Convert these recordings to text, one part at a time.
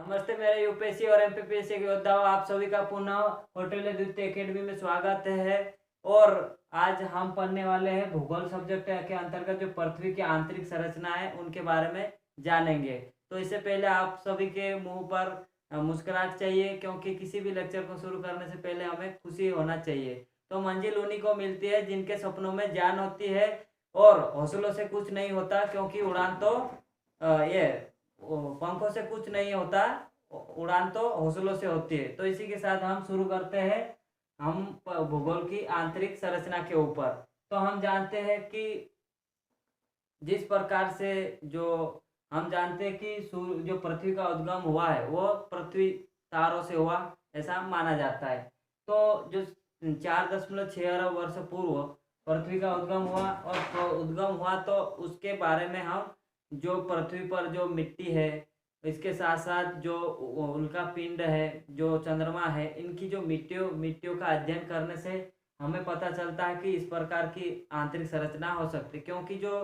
नमस्ते मेरे यूपीएससी और एमपीपीएससी के योद्धाओं, आप सभी का पुनः होटल अद्वितीय एकेडमी में स्वागत है। और आज हम पढ़ने वाले हैं भूगोल सब्जेक्ट के अंतर्गत जो पृथ्वी की आंतरिक संरचना है उनके बारे में जानेंगे। तो इससे पहले आप सभी के मुंह पर मुस्कुराहट चाहिए, क्योंकि किसी भी लेक्चर को शुरू करने से पहले हमें खुशी होना चाहिए। तो मंजिल उन्हीं को मिलती है जिनके सपनों में जान होती है, और हौसलों से कुछ नहीं होता, क्योंकि उड़ान तो ये पंखों से कुछ नहीं होता, उड़ान तो हौसलों से होती है। तो इसी के साथ हम शुरू करते हैं हम भूगोल की आंतरिक संरचना के ऊपर। तो हम जानते हैं कि जिस प्रकार से जो हम जानते हैं कि सूर्य जो पृथ्वी का उद्गम हुआ है वो पृथ्वी तारों से हुआ, ऐसा माना जाता है। तो जो 4.6 अरब वर्ष पूर्व पृथ्वी का उद्गम हुआ, और तो उद्गम हुआ तो उसके बारे में हम जो पृथ्वी पर जो मिट्टी है, इसके साथ साथ जो उल्का पिंड है, जो चंद्रमा है, इनकी जो मिट्टियों का अध्ययन करने से हमें पता चलता है कि इस प्रकार की आंतरिक संरचना हो सकती है। क्योंकि जो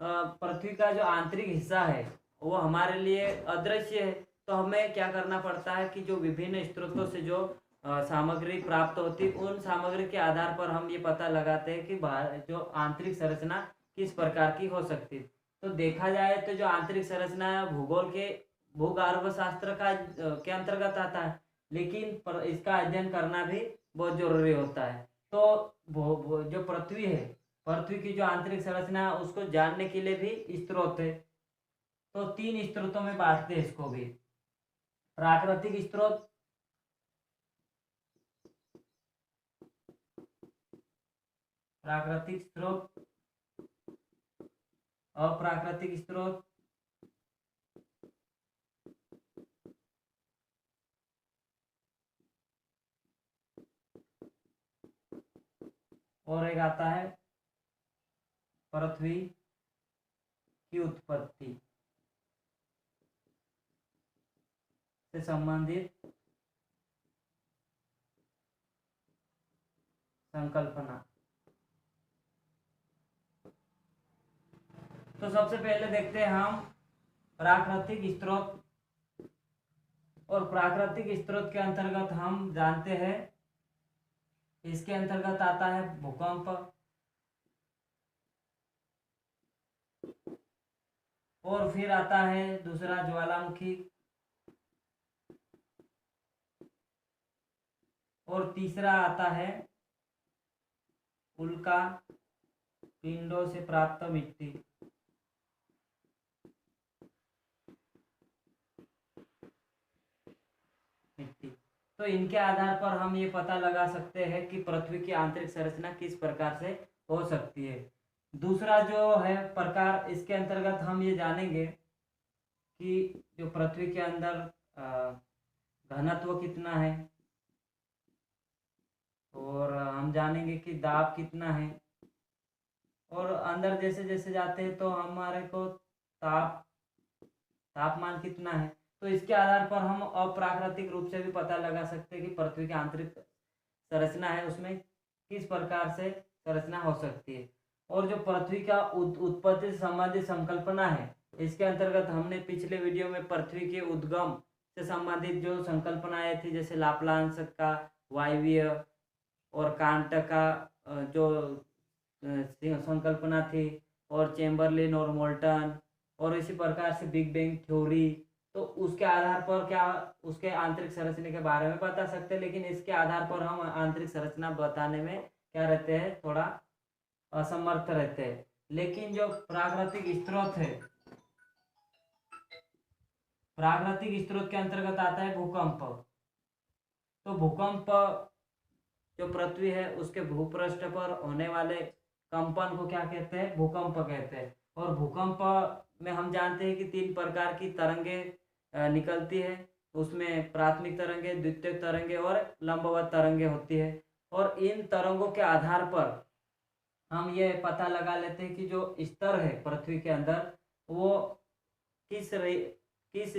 पृथ्वी का जो आंतरिक हिस्सा है वो हमारे लिए अदृश्य है। तो हमें क्या करना पड़ता है कि जो विभिन्न स्रोतों से जो सामग्री प्राप्त होती, उन सामग्री के आधार पर हम ये पता लगाते हैं कि जो आंतरिक संरचना किस प्रकार की हो सकती है। तो देखा जाए तो जो आंतरिक संरचना भूगोल के भूगर्भ शास्त्र का के अंतर्गत आता है, लेकिन इसका अध्ययन करना भी बहुत जरूरी होता है। तो जो पृथ्वी है, पृथ्वी की जो आंतरिक संरचना है उसको जानने के लिए भी स्रोत है। तो 3 स्रोतों में बांटते हैं इसको भी। प्राकृतिक स्रोत, प्राकृतिक स्रोत, अप्राकृतिक स्रोत, और एक आता है पृथ्वी की उत्पत्ति से संबंधित संकल्पना। तो सबसे पहले देखते हैं हम प्राकृतिक स्रोत। और प्राकृतिक स्रोत के अंतर्गत हम जानते हैं, इसके अंतर्गत आता है भूकंप, और फिर आता है दूसरा ज्वालामुखी, और तीसरा आता है उल्का पिंडों से प्राप्त मिट्टी। तो इनके आधार पर हम ये पता लगा सकते हैं कि पृथ्वी की आंतरिक संरचना किस प्रकार से हो सकती है। दूसरा जो है प्रकार, इसके अंतर्गत हम ये जानेंगे कि जो पृथ्वी के अंदर घनत्व कितना है, और हम जानेंगे कि दाब कितना है, और अंदर जैसे जैसे जाते हैं तो हमारे को तापमान कितना है। तो इसके आधार पर हम अप्राकृतिक रूप से भी पता लगा सकते हैं कि पृथ्वी की आंतरिक संरचना है उसमें किस प्रकार से संरचना हो सकती है। और जो पृथ्वी का उत्पत्ति से संबंधित संकल्पना है, इसके अंतर्गत हमने पिछले वीडियो में पृथ्वी के उद्गम से संबंधित जो संकल्पनाएं थी, जैसे लाप्लांस का वायवीय और कांट का जो संकल्पना थी, और चेम्बरलिन और मोल्टन, और इसी प्रकार से बिग बैंग थ्योरी। तो उसके आधार पर क्या उसके आंतरिक संरचना के बारे में बता सकते हैं, लेकिन इसके आधार पर हम आंतरिक संरचना बताने में क्या रहते हैं, थोड़ा असमर्थ रहते हैं। लेकिन जो प्राकृतिक स्रोत है, प्राकृतिक स्रोत के अंतर्गत आता है भूकंप। तो भूकंप जो पृथ्वी है उसके भूपृष्ठ पर होने वाले कंपन को क्या कहते हैं, भूकंप कहते हैं। और भूकंप में हम जानते हैं कि 3 प्रकार की तरंगे निकलती है। उसमें प्राथमिक तरंगे, द्वितीयक तरंगे और लंबवत तरंगे होती है। और इन तरंगों के आधार पर हम ये पता लगा लेते हैं कि जो स्तर है पृथ्वी के अंदर वो किस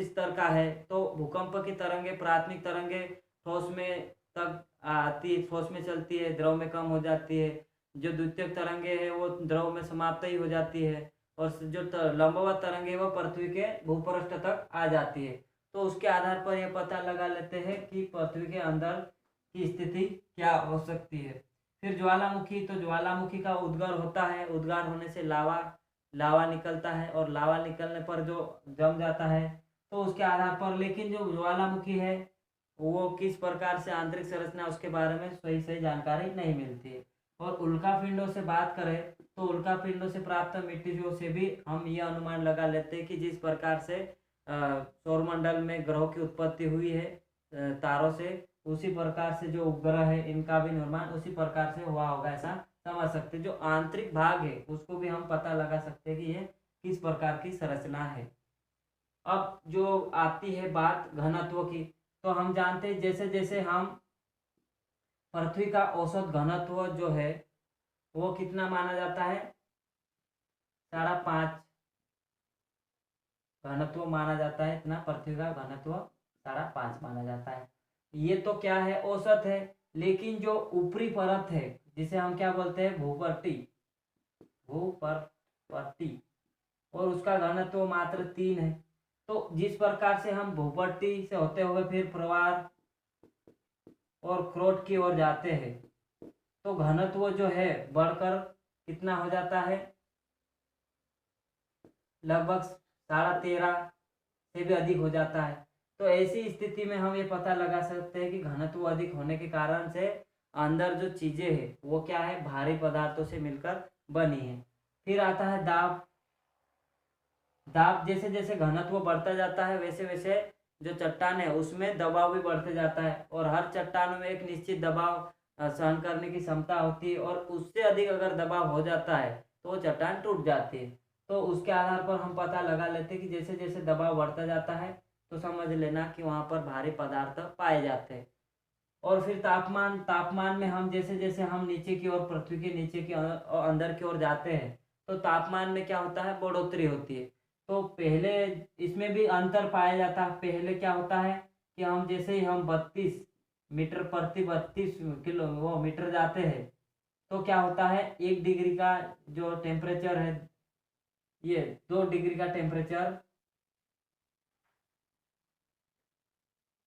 स्तर का है। तो भूकंप की तरंगे, प्राथमिक तरंगे ठोस में तक आती है, ठोस में चलती है, द्रव में कम हो जाती है। जो द्वितीयक तरंगे है वो द्रव में समाप्त ही हो जाती है, और जो लंबवत तरंगे वो पृथ्वी के भूपृष्ठ तक आ जाती है। तो उसके आधार पर यह पता लगा लेते हैं कि पृथ्वी के अंदर की स्थिति क्या हो सकती है। फिर ज्वालामुखी, तो ज्वालामुखी का उद्गार होता है, उद्गार होने से लावा लावा निकलता है और लावा निकलने पर जो जम जाता है, तो उसके आधार पर, लेकिन जो ज्वालामुखी है वो किस प्रकार से आंतरिक संरचना उसके बारे में सही सही जानकारी नहीं मिलती है। और उल्कापिंडों से बात करें तो उल्कापिंडों से प्राप्त मिट्टियों से भी हम ये अनुमान लगा लेते हैं कि जिस प्रकार से सौरमंडल में ग्रहों की उत्पत्ति हुई है तारों से, उसी प्रकार से जो उपग्रह है इनका भी निर्माण उसी प्रकार से हुआ होगा, ऐसा समझ सकते। जो आंतरिक भाग है उसको भी हम पता लगा सकते हैं कि ये किस प्रकार की संरचना है। अब जो आती है बात घनत्व की, तो हम जानते हैं जैसे जैसे हम पृथ्वी का औसत घनत्व जो है वो कितना माना जाता है, 5.5 घनत्व माना जाता है, इतना पृथ्वी का घनत्व 5.5 माना जाता है। ये तो क्या है, औसत है। लेकिन जो ऊपरी परत है जिसे हम क्या बोलते हैं, भूपट्टी, और उसका घनत्व मात्र 3 है। तो जिस प्रकार से हम भूपट्टी से होते हुए फिर प्रवार और क्रोट की ओर जाते हैं, तो घनत्व जो है बढ़कर कितना हो जाता है, लगभग 13.5 से भी अधिक हो जाता है। तो ऐसी स्थिति में हम ये पता लगा सकते हैं कि घनत्व अधिक होने के कारण से अंदर जो चीजें हैं वो क्या है, भारी पदार्थों से मिलकर बनी है। फिर आता है दाब। जैसे जैसे घनत्व बढ़ता जाता है वैसे वैसे जो चट्टान है उसमें दबाव भी बढ़ते जाता है, और हर चट्टान में एक निश्चित दबाव सहन करने की क्षमता होती है, और उससे अधिक अगर दबाव हो जाता है तो वो चट्टान टूट जाती है। तो उसके आधार पर हम पता लगा लेते हैं कि जैसे जैसे दबाव बढ़ता जाता है तो समझ लेना कि वहाँ पर भारी पदार्थ पाए जाते हैं। और फिर तापमान में हम जैसे जैसे हम नीचे की ओर, पृथ्वी के नीचे की अंदर की ओर जाते हैं, तो तापमान में क्या होता है, बढ़ोतरी होती है। तो पहले इसमें भी अंतर पाया जाता है। पहले क्या होता है कि हम जैसे ही हम 32 मीटर प्रति 32 किलो वो मीटर जाते हैं, तो क्या होता है, 1 डिग्री का जो टेम्परेचर है, ये 2 डिग्री का टेम्परेचर,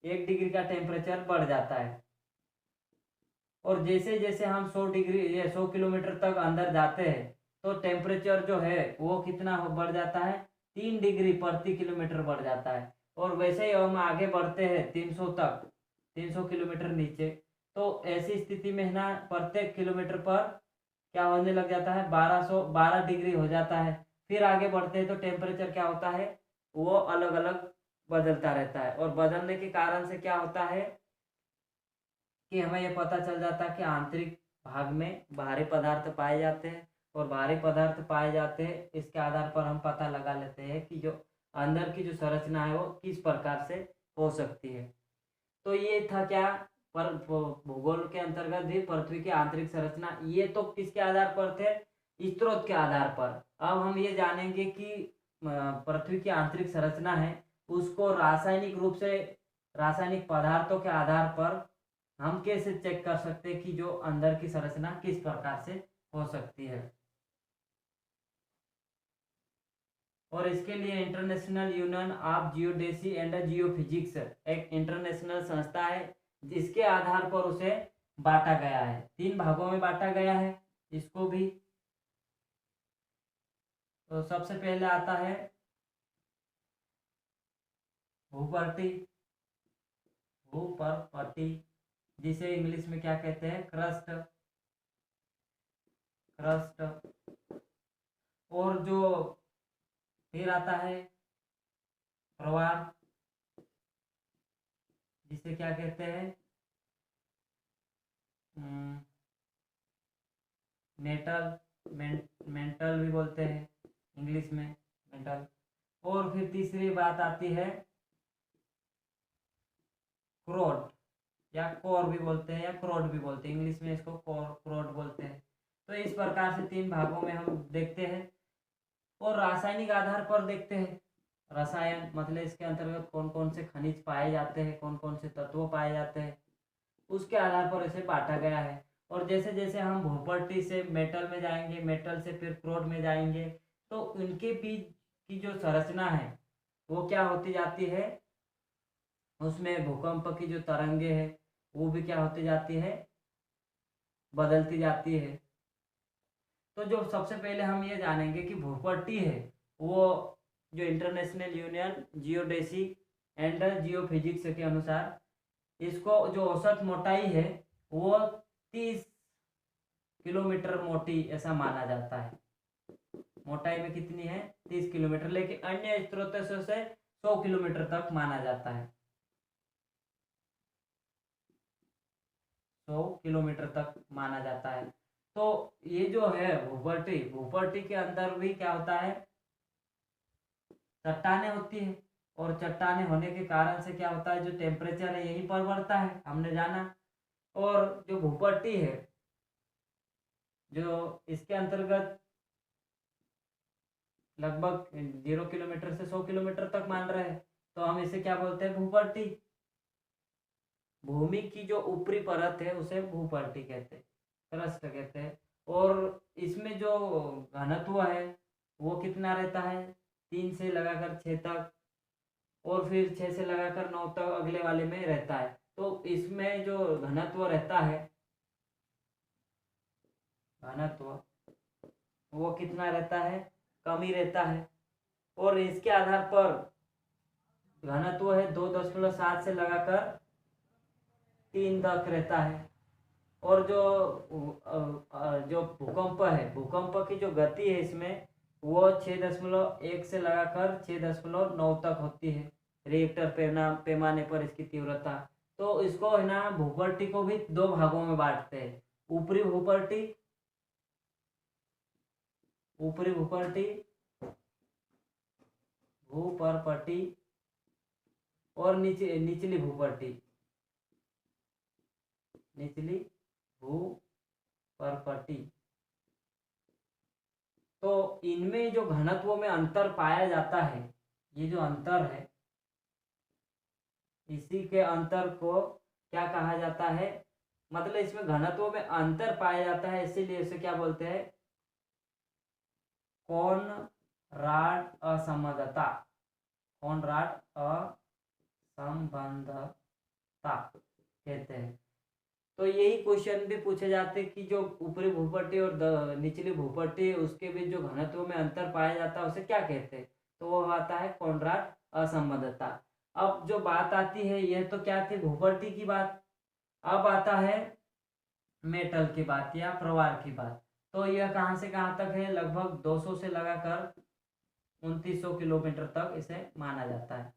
1 डिग्री का टेम्परेचर बढ़ जाता है। और जैसे जैसे हम 100 किलोमीटर तक अंदर जाते हैं, तो टेम्परेचर जो है वो कितना बढ़ जाता है, 3 डिग्री प्रति किलोमीटर बढ़ जाता है। और वैसे ही हम आगे बढ़ते हैं 300 तक, 300 किलोमीटर नीचे, तो ऐसी स्थिति में ना प्रत्येक किलोमीटर पर क्या होने लग जाता है, 12 डिग्री हो जाता है। फिर आगे बढ़ते हैं तो टेम्परेचर क्या होता है, वो अलग अलग बदलता रहता है। और बदलने के कारण से क्या होता है कि हमें यह पता चल जाता है कि आंतरिक भाग में भारी पदार्थ पाए जाते हैं, और भारी पदार्थ पाए जाते हैं, इसके आधार पर हम पता लगा लेते हैं कि जो अंदर की जो संरचना है वो किस प्रकार से हो सकती है। तो ये था क्या, पर भूगोल के अंतर्गत भी पृथ्वी की आंतरिक संरचना। ये तो किसके आधार पर थे, स्रोत के आधार पर। अब हम ये जानेंगे कि पृथ्वी की आंतरिक संरचना है उसको रासायनिक रूप से, रासायनिक पदार्थों के आधार पर हम कैसे चेक कर सकते हैं कि जो अंदर की संरचना किस प्रकार से हो सकती है। और इसके लिए international union of geodesy and geophysics एक इंटरनेशनल संस्था है, जिसके आधार पर उसे बांटा गया है, 3 भागों में बांटा गया है इसको भी। तो सबसे पहले आता है भूपट्टी, जिसे इंग्लिश में क्या कहते हैं, क्रस्ट। और जो फिर आता है प्रवार, जिसे क्या कहते हैं, मेंटल भी बोलते हैं इंग्लिश में, मेंटल। और फिर तीसरी बात आती है क्रोड, या कोर भी बोलते हैं, या क्रोड भी बोलते हैं, इंग्लिश में इसको क्रोड बोलते हैं। तो इस प्रकार से 3 भागों में हम देखते हैं। और रासायनिक आधार पर देखते हैं, रसायन मतलब इसके अंतर्गत कौन कौन से खनिज पाए जाते हैं, कौन कौन से तत्व पाए जाते हैं, उसके आधार पर इसे बांटा गया है। और जैसे जैसे हम भूपट्टी से मेटल में जाएंगे, मेटल से फिर क्रोड में जाएंगे, तो उनके बीच की जो संरचना है वो क्या होती जाती है, उसमें भूकंप की जो तरंगे है वो भी क्या होती जाती है, बदलती जाती है। तो जो सबसे पहले हम ये जानेंगे कि भूपट्टी है वो जो international union geodesy and geophysics के अनुसार इसको जो औसत मोटाई है वो 30 किलोमीटर मोटी ऐसा माना जाता है। मोटाई में कितनी है, 30 किलोमीटर, लेकिन अन्य स्रोतों से 100 किलोमीटर तक माना जाता है, 100 किलोमीटर तक माना जाता है। तो ये जो है भूपट्टी, भूपट्टी के अंदर भी क्या होता है, चट्टाने होती है, और चट्टाने होने के कारण से क्या होता है, जो टेम्परेचर है यहीं पर बढ़ता है, हमने जाना। और जो भूपट्टी है जो इसके अंतर्गत लगभग 0 किलोमीटर से 100 किलोमीटर तक मान रहे हैं, तो हम इसे क्या बोलते हैं, भूपट्टी। भूमि की जो ऊपरी परत है उसे भूपट्टी कहते हैं, क्रस्ट कहते हैं। और इसमें जो घनत्व है वो कितना रहता है, 3 से लगाकर 6 तक, और फिर 6 से लगाकर 9 तक अगले वाले में रहता है। तो इसमें जो घनत्व रहता है, घनत्व वो कितना रहता है, कम ही रहता है। और इसके आधार पर घनत्व है 2.7 से लगाकर 3 तक रहता है। और जो भूकंप है, भूकंप की जो गति है इसमें वो 6.1 से लगाकर 6.9 तक होती है रिएक्टर पैमाने पर इसकी तीव्रता। तो इसको है ना, भूपट्टी को भी 2 भागों में बांटते हैं, ऊपरी भूपट्टी, ऊपरी भूपट्टी, भूपरपट्टी, और निचली भूपट्टी, निचली भूपरपट्टी। तो इनमें जो घनत्व में अंतर पाया जाता है, ये जो अंतर है, इसी के अंतर को क्या कहा जाता है, मतलब इसमें घनत्व में अंतर पाया जाता है, इसीलिए इसे क्या बोलते हैं, कॉनराड असंबद्धता, कॉनराड असंबद्धता कहते हैं। तो यही क्वेश्चन भी पूछे जाते हैं कि जो ऊपरी भूपट्टी और निचली भूपट्टी है उसके बीच जो घनत्व में अंतर पाया जाता है उसे क्या कहते हैं, तो वो आता है कॉनराड असंबद्धता। अब जो बात आती है, यह तो क्या थी, भूपट्टी की बात। अब आता है मेटल की बात या प्रवार की बात। तो यह कहाँ से कहाँ तक है, लगभग 200 से लगाकर 2900 किलोमीटर तक इसे माना जाता है,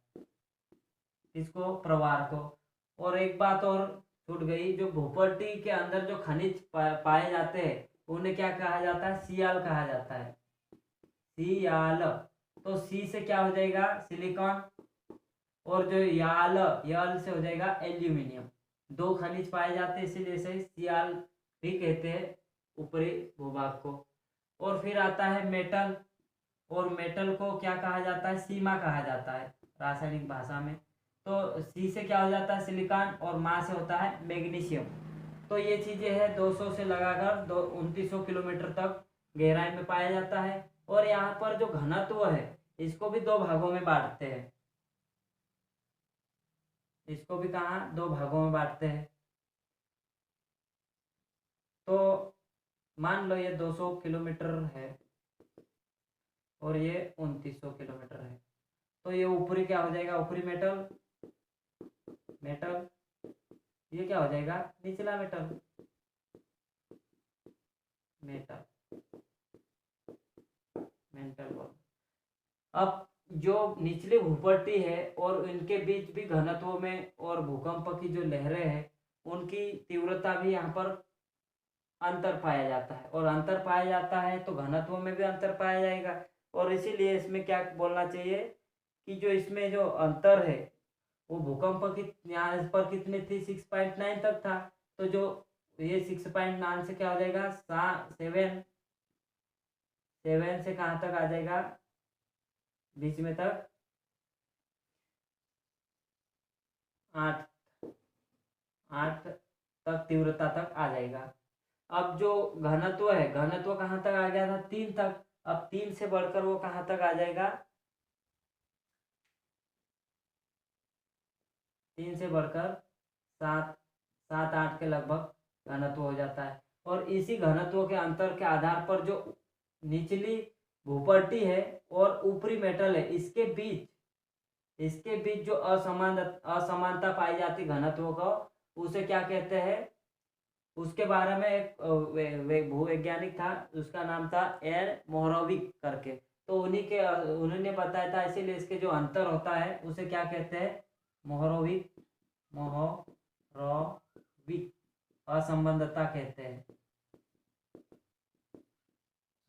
इसको प्रवार को। और एक बात और छूट गई, जो भूपट्टी के अंदर जो खनिज पाए जाते हैं उन्हें क्या कहा जाता है, सियाल कहा जाता है, सियाल। तो सी से क्या हो जाएगा, सिलिकॉन, और जो याल, याल से हो जाएगा एल्यूमिनियम। 2 खनिज पाए जाते हैं, इसीलिए इसे सियाल भी कहते हैं ऊपरी भूभाग को। और फिर आता है मेटल, और मेटल को क्या कहा जाता है, सीमा कहा जाता है रासायनिक भाषा में। तो सी से क्या हो जाता है, सिलिकॉन, और मा से होता है मैग्नीशियम। तो ये चीजें हैं 200 से लगाकर 2900 किलोमीटर तक गहराई में पाया जाता है। और यहाँ पर जो घनत्व है इसको भी 2 भागों में बांटते हैं, इसको भी कहाँ, 2 भागों में बांटते हैं। तो मान लो ये 200 किलोमीटर है और ये 2900 किलोमीटर है, तो ये ऊपरी क्या हो जाएगा, ऊपरी मेटल, मेटल। ये क्या हो जाएगा, निचला मेटल, मेटल, मेटल। अब जो निचली भूपट्टी है और इनके बीच भी घनत्व में और भूकंप की जो लहरें हैं उनकी तीव्रता भी यहाँ पर अंतर पाया जाता है, और अंतर पाया जाता है तो घनत्व में भी अंतर पाया जाएगा। और इसीलिए इसमें क्या बोलना चाहिए कि जो इसमें जो अंतर है वो भूकंप की यहाँ पर कितनी थी, 6.9 तक था। तो जो ये 6.9 से क्या हो जाएगा, 7 से कहाँ तक आ जाएगा, बीच में तक 8 8 तक तीव्रता तक आ जाएगा। अब जो घनत्व है, घनत्व कहाँ तक आ गया था, 3 तक। अब 3 से बढ़कर वो कहाँ तक आ जाएगा, 3 से बढ़कर 7-8 के लगभग घनत्व हो जाता है। और इसी घनत्व के अंतर के आधार पर जो निचली भूपट्टी है और ऊपरी मेटल है, इसके बीच जो असमानता पाई जाती घनत्व का, उसे क्या कहते हैं? उसके बारे में एक भूवैज्ञानिक था, उसका नाम था एर मोहरोविक करके। तो उन्होंने बताया था, इसीलिए इसके जो अंतर होता है उसे क्या कहते हैं? मोहरोविक असंबंधता कहते हैं।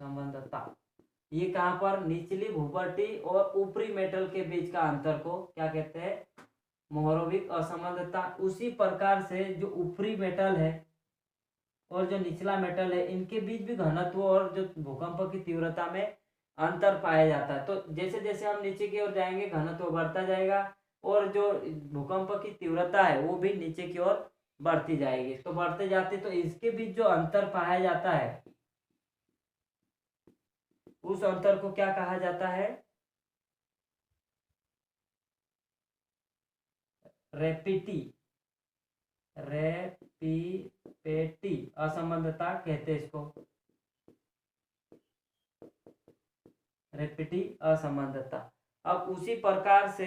संबंधता ये कहाँ पर? निचली भूपट्टी और ऊपरी मेटल के बीच का अंतर को क्या कहते हैं? मोहरोविक असंबंधता। उसी प्रकार से जो ऊपरी मेटल है और जो निचला मेटल है, इनके बीच भी घनत्व और जो भूकंप की तीव्रता में अंतर पाया जाता है। तो जैसे जैसे हम नीचे की ओर जाएंगे, घनत्व बढ़ता जाएगा और जो भूकंप की तीव्रता है वो भी नीचे की ओर बढ़ती जाएगी। तो बढ़ते जाते तो इसके बीच जो अंतर पाया जाता है, उस अंतर को क्या कहा जाता है? रेपिपेटी असंबंधता कहते हैं इसको। रेपिटी असंबंधता। अब उसी प्रकार से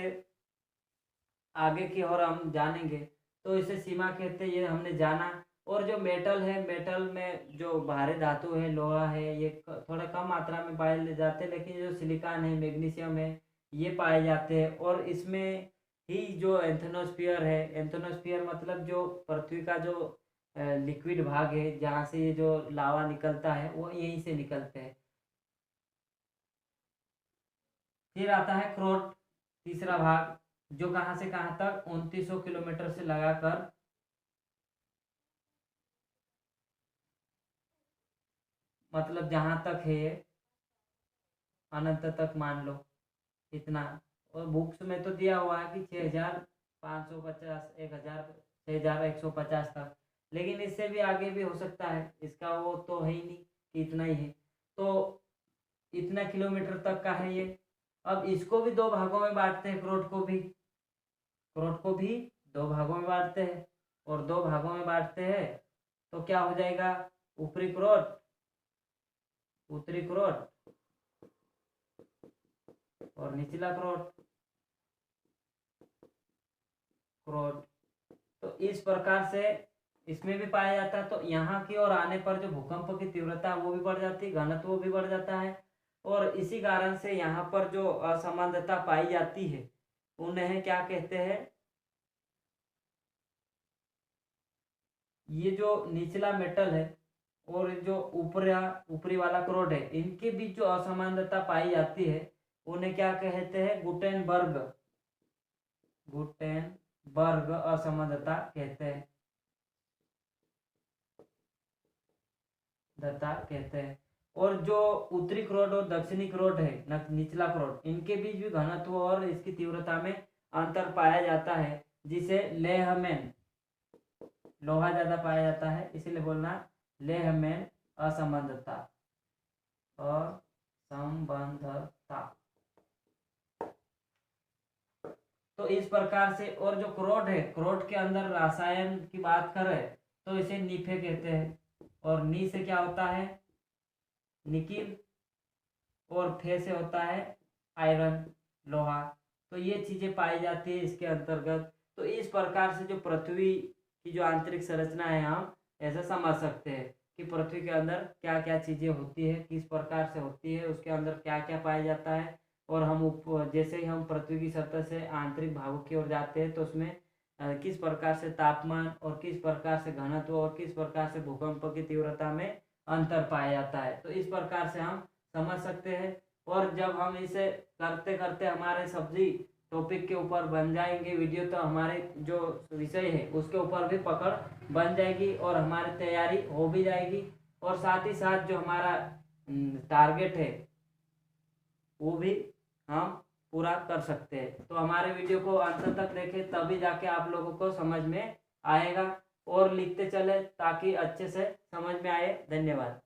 आगे की ओर हम जानेंगे तो इसे सीमा कहते हैं, ये हमने जाना। और जो मेटल है, मेटल में जो भारी धातु है, लोहा है, ये थोड़ा कम मात्रा में पाए जाते हैं, लेकिन जो सिलिकॉन है, मैग्नीशियम है, ये पाए जाते हैं। और इसमें ही जो एंथोनोस्फीयर है, एंथोनोस्फीयर मतलब जो पृथ्वी का जो लिक्विड भाग है, जहाँ से ये जो लावा निकलता है वो यहीं से निकलते हैं। फिर आता है क्रोट, तीसरा भाग, जो कहाँ से कहाँ तक? 2900 किलोमीटर से लगाकर मतलब जहां तक है ये अनंत तक मान लो इतना। और बुक्स में तो दिया हुआ है कि 6550, 1000, 6150 तक, लेकिन इससे भी आगे भी हो सकता है, इसका वो तो है ही नहीं कि इतना ही है। तो इतना किलोमीटर तक का है ये। अब इसको भी दो भागों में बांटते हैं, क्रोट को भी दो भागों में बांटते हैं। और दो भागों में बांटते हैं तो क्या हो जाएगा? ऊपरी क्रोट, उत्तरी क्रोट और निचला क्रोट। तो इस प्रकार से इसमें भी पाया जाता है। तो यहाँ की ओर आने पर जो भूकंप की तीव्रता वो भी बढ़ जाती है, घनत्व भी बढ़ जाता है। और इसी कारण से यहाँ पर जो असमानता पाई जाती है उन्हें क्या कहते हैं? ये जो निचला मेटल है और जो ऊपरी वाला क्रोट है, इनके बीच जो असमानता पाई जाती है उन्हें क्या कहते हैं? गुटेनबर्ग असमानता कहते हैं। और जो उत्तरी क्रोट और दक्षिणी क्रोट है, निचला क्रोट, इनके बीच भी घनत्व और इसकी तीव्रता में अंतर पाया जाता है, जिसे लेहमैन, लोहा ज्यादा पाया जाता है इसीलिए बोलना लेहमैन असंबंधता। तो इस प्रकार से। और जो क्रोट है, क्रोट के अंदर रसायन की बात करें तो इसे नीफे कहते हैं। और नी से क्या होता है? निकिल। और फे से होता है आयरन, लोहा। तो ये चीजें पाई जाती है इसके अंतर्गत। तो इस प्रकार से जो पृथ्वी की जो आंतरिक संरचना है, हम ऐसा समझ सकते हैं कि पृथ्वी के अंदर क्या क्या चीजें होती है, किस प्रकार से होती है, उसके अंदर क्या क्या पाया जाता है। और हम जैसे ही हम पृथ्वी की सतह से आंतरिक भागों की ओर जाते हैं तो उसमें किस प्रकार से तापमान और किस प्रकार से घनत्व और किस प्रकार से भूकंप की तीव्रता में अंतर पाया जाता है। तो इस प्रकार से हम समझ सकते हैं। और जब हम इसे करते करते हमारे सब्जी टॉपिक के ऊपर बन जाएंगे वीडियो, तो हमारे जो विषय है उसके ऊपर भी पकड़ बन जाएगी और हमारी तैयारी हो भी जाएगी। और साथ ही साथ जो हमारा टारगेट है वो भी हम पूरा कर सकते हैं। तो हमारे वीडियो को अंत तक देखें, तभी जाके आप लोगों को समझ में आएगा। और लिखते चले ताकि अच्छे से समझ में आए। धन्यवाद।